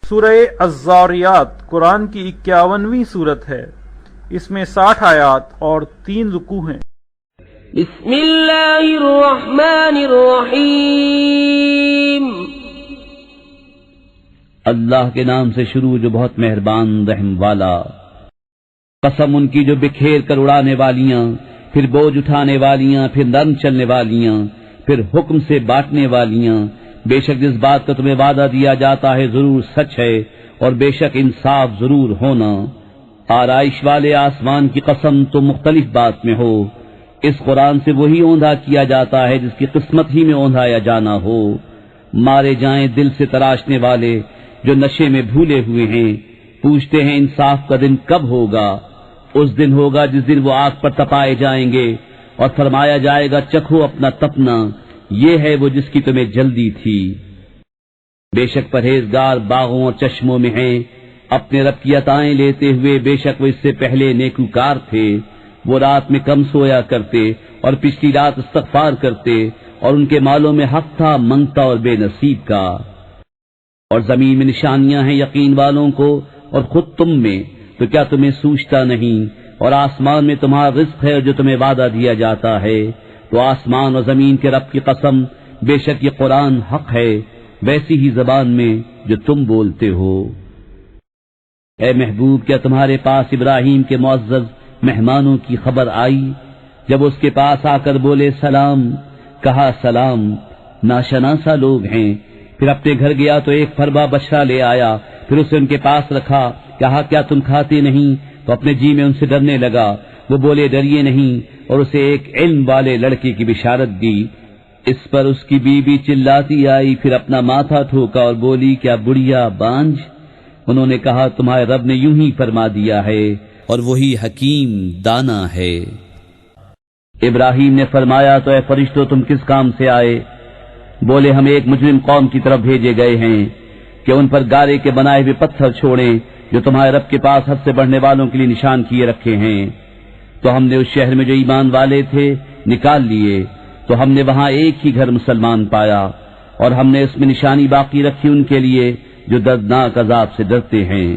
سورہ الزاریات قرآن کی 51ویں سورت ہے۔ اس میں 60 آیات اور 3 رکوع ہیں۔ بسم اللہ الرحمن الرحیم۔ اللہ کے نام سے شروع جو بہت مہربان رحم والا۔ قسم ان کی جو بکھیر کر اڑانے والیاں، پھر بوجھ اٹھانے والیاں، پھر نرم چلنے والیاں، پھر حکم سے بانٹنے والیاں۔ بے شک جس بات کا تمہیں وعدہ دیا جاتا ہے ضرور سچ ہے، اور بے شک انصاف ضرور ہونا۔ آرائش والے آسمان کی قسم تم مختلف بات میں ہو۔ اس قرآن سے وہی اوندھا کیا جاتا ہے جس کی قسمت ہی میں اوندھایا جانا ہو۔ مارے جائیں دل سے تراشنے والے جو نشے میں بھولے ہوئے ہیں۔ پوچھتے ہیں انصاف کا دن کب ہوگا؟ اس دن ہوگا جس دن وہ آگ پر تپائے جائیں گے، اور فرمایا جائے گا چکھو اپنا تپنا، یہ ہے وہ جس کی تمہیں جلدی تھی۔ بے شک پرہیزگار باغوں اور چشموں میں ہیں، اپنے رب کی عطائیں لیتے ہوئے۔ بے شک وہ اس سے پہلے نیکوکار تھے۔ وہ رات میں کم سویا کرتے اور پچھلی رات استغفار کرتے، اور ان کے مالوں میں حق تھا منگتا اور بے نصیب کا۔ اور زمین میں نشانیاں ہیں یقین والوں کو، اور خود تم میں، تو کیا تمہیں سوچتا نہیں؟ اور آسمان میں تمہارا رزق ہے جو تمہیں وعدہ دیا جاتا ہے۔ تو آسمان اور زمین کے رب کی قسم، بے شک یہ قرآن حق ہے، ویسی ہی زبان میں جو تم بولتے ہو۔ اے محبوب، کیا تمہارے پاس ابراہیم کے معزز مہمانوں کی خبر آئی؟ جب اس کے پاس آ کر بولے سلام، کہا سلام، ناشناسا لوگ ہیں۔ پھر اپنے گھر گیا تو ایک پھربا بچڑا لے آیا، پھر اسے ان کے پاس رکھا، کہا کیا تم کھاتے نہیں؟ تو اپنے جی میں ان سے ڈرنے لگا۔ وہ بولے ڈریے نہیں، اور اسے ایک علم والے لڑکے کی بشارت دی۔ اس پر اس کی بیوی چلاتی آئی، پھر اپنا ماتھا ٹھوکا اور بولی کیا بڑھیا بانجھ؟ انہوں نے کہا تمہارے رب نے یوں ہی فرما دیا ہے، اور وہی حکیم دانا ہے۔ ابراہیم نے فرمایا تو اے فرشتوں تم کس کام سے آئے؟ بولے ہم ایک مجرم قوم کی طرف بھیجے گئے ہیں کہ ان پر گارے کے بنائے ہوئے پتھر چھوڑیں جو تمہارے رب کے پاس حد سے بڑھنے والوں کے لیے نشان کیے رکھے ہیں۔ تو ہم نے اس شہر میں جو ایمان والے تھے نکال لیے، تو ہم نے وہاں ایک ہی گھر مسلمان پایا، اور ہم نے اس میں نشانی باقی رکھی ان کے لیے جو دردناک عذاب سے ڈرتے ہیں۔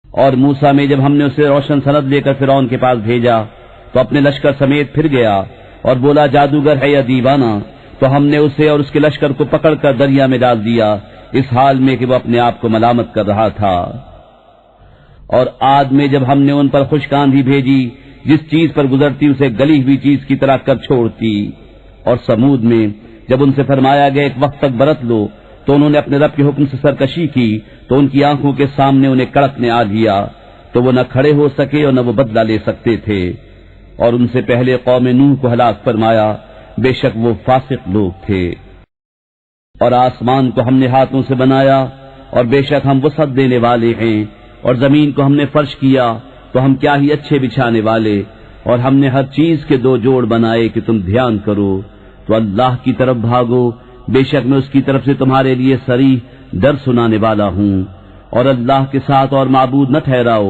اور موسیٰ میں جب ہم نے اسے روشن سند لے کر فرعون کے پاس بھیجا تو اپنے لشکر سمیت پھر گیا اور بولا جادوگر ہے یا دیوانہ، تو ہم نے اسے اور اس کے لشکر کو پکڑ کر دریا میں ڈال دیا، اس حال میں کہ وہ اپنے آپ کو ملامت کر رہا تھا۔ اور عاد میں جب ہم نے ان پر خشک آندھی بھیجی، جس چیز پر گزرتی اسے گلی ہوئی چیز کی طرح کر چھوڑتی۔ اور سمود میں جب ان سے فرمایا گیا ایک وقت تک برت لو، تو انہوں نے اپنے رب کے حکم سے سرکشی کی، تو ان کی آنکھوں کے سامنے انہیں کڑک نے آ لیا، تو وہ نہ کھڑے ہو سکے اور نہ وہ بدلہ لے سکتے تھے۔ اور ان سے پہلے قوم نوح کو ہلاک فرمایا، بے شک وہ فاسق لوگ تھے۔ اور آسمان کو ہم نے ہاتھوں سے بنایا، اور بے شک ہم وسعت دینے والے ہیں۔ اور زمین کو ہم نے فرش کیا، تو ہم کیا ہی اچھے بچھانے والے۔ اور ہم نے ہر چیز کے 2 جوڑ بنائے کہ تم دھیان کرو۔ تو اللہ کی طرف بھاگو، بے شک میں اس کی طرف سے تمہارے لیے صریح ڈر سنانے والا ہوں۔ اور اللہ کے ساتھ اور معبود نہ ٹھہراؤ،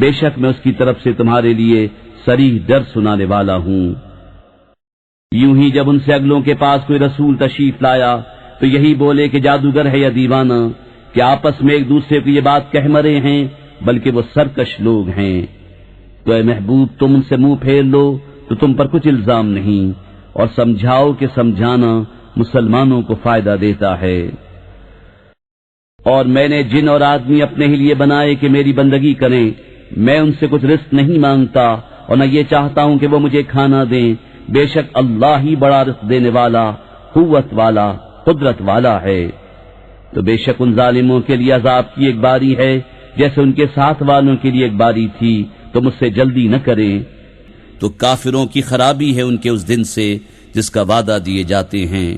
بے شک میں اس کی طرف سے تمہارے لیے صریح ڈر سنانے والا ہوں۔ یوں ہی جب ان سے اگلوں کے پاس کوئی رسول تشریف لایا تو یہی بولے کہ جادوگر ہے یا دیوانہ، کہ آپس میں ایک دوسرے کو یہ بات کہہ مرے ہیں، بلکہ وہ سرکش لوگ ہیں۔ تو اے محبوب تم ان سے منہ پھیر لو تو تم پر کچھ الزام نہیں، اور سمجھاؤ کہ سمجھانا مسلمانوں کو فائدہ دیتا ہے۔ اور میں نے جن اور آدمی اپنے ہی لیے بنائے کہ میری بندگی کریں، میں ان سے کچھ رزق نہیں مانگتا، اور نہ یہ چاہتا ہوں کہ وہ مجھے کھانا دیں۔ بے شک اللہ ہی بڑا رزق دینے والا، قوت والا، قدرت والا ہے۔ تو بے شک ان ظالموں کے لیے عذاب کی ایک باری ہے جیسے ان کے ساتھ والوں کے لیے ایک باری تھی، تو مجھ سے جلدی نہ کریں۔ تو کافروں کی خرابی ہے ان کے اس دن سے جس کا وعدہ دیے جاتے ہیں۔